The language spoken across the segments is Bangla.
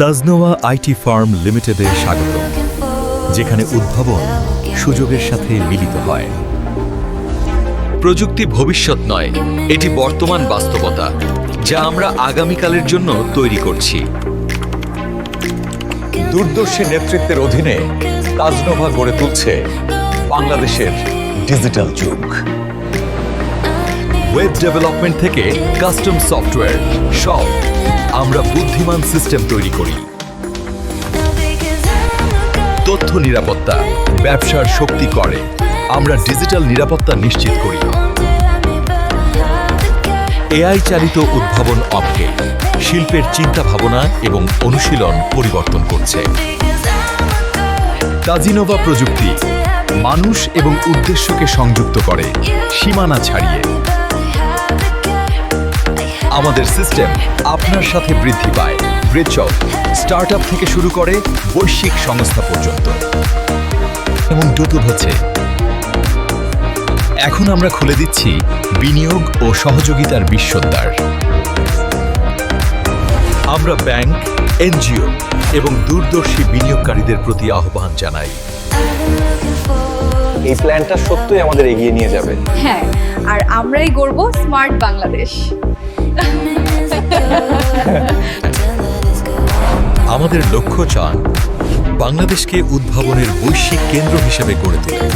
তাজনোভা আইটি ফার্ম লিমিটেডে স্বাগত, যেখানে উদ্ভাবন সুযোগের সাথে মিলিত হয়। প্রযুক্তি ভবিষ্যৎ নয়, এটি বর্তমান বাস্তবতা যা আমরা আগামীকালের জন্য তৈরি করছি। দূরদর্শী নেতৃত্বের অধীনে তাজনোভা গড়ে তুলছে বাংলাদেশের ডিজিটাল যুগ। ওয়েব ডেভেলপমেন্ট থেকে কাস্টম সফটওয়্যার, সব আমরা বুদ্ধিমান সিস্টেম তৈরি করি। তথ্য নিরাপত্তা ব্যবসার শক্তি করে, আমরা ডিজিটাল নিরাপত্তা নিশ্চিত করি। এআই চালিত উদ্ভাবন অবকে শিল্পের চিন্তা ভাবনা এবং অনুশীলন পরিবর্তন করছে। তাজিনোভা প্রযুক্তি মানুষ এবং উদ্দেশ্যকে সংযুক্ত করে, সীমানা ছাড়িয়ে। আমাদের সিস্টেম আপনার সাথে বৃদ্ধি পায়, গ্রেচক স্টার্টআপ থেকে শুরু করে বৈশ্বিক সংস্থা পর্যন্ত, এবং দ্রুত হচ্ছে। এখন আমরা খুলে দিচ্ছি বিনিয়োগ ও সহযোগিতার বিশ্বদ্বার। আমরা ব্যাংক, এনজিও এবং দূরদর্শী বিনিয়োগকারীদের প্রতি আহ্বান জানাই। এই প্ল্যানটা সত্যই আমাদের এগিয়ে নিয়ে যাবে। হ্যাঁ, আর আমরাই গড়ব স্মার্ট বাংলাদেশ। আমাদের লক্ষ্য চান বাংলাদেশকে উদ্ভাবনের বৈশ্বিক কেন্দ্র হিসেবে গড়ে তোলে।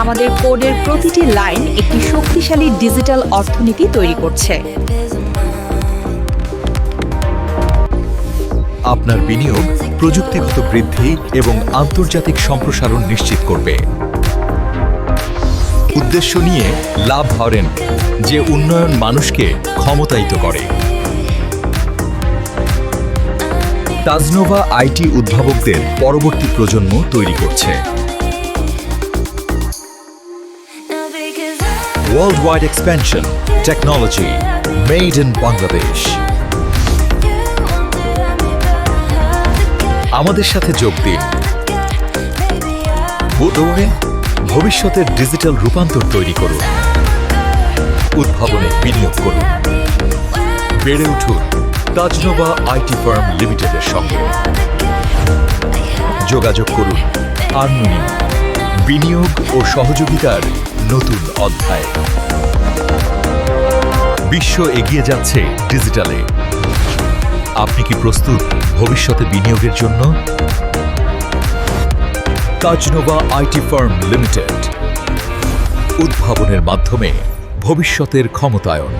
আমাদের কোডের প্রতিটি লাইন একটি শক্তিশালী ডিজিটাল অর্থনীতি তৈরি করছে। আপনার বিনিয়োগ প্রযুক্তিগত বৃদ্ধি এবং আন্তর্জাতিক সম্প্রসারণ নিশ্চিত করবে। উদ্দেশ্য নিয়ে লাভ হরেন, যে উন্নয়ন মানুষকে ক্ষমতায়িত করে। তাজনোভা আইটি উদ্ভাবকদের পরবর্তী প্রজন্ম তৈরি করছে। World wide expansion technology made in Bangladesh. আমাদের সাথে যোগ দিন। বোধহয় ভবিষ্যতের ডিজিটাল রূপান্তর তৈরি করুন, উদ্ভাবনে বিনিয়োগ করুন, বেড়ে উঠুন তাজনোভা আইটি ফার্ম লিমিটেডের সঙ্গে। যোগাযোগ করুন আর্নুনি, বিনিয়োগ ও সহযোগিতার নতুন অধ্যায়। বিশ্ব এগিয়ে যাচ্ছে ডিজিটালে। আপনি কি প্রস্তুত ভবিষ্যতে বিনিয়োগের জন্য? তাজনোভা আইটি ফার্ম লিমিটেড, উদ্ভাবনের মাধ্যমে ভবিষ্যতের ক্ষমতায়ন।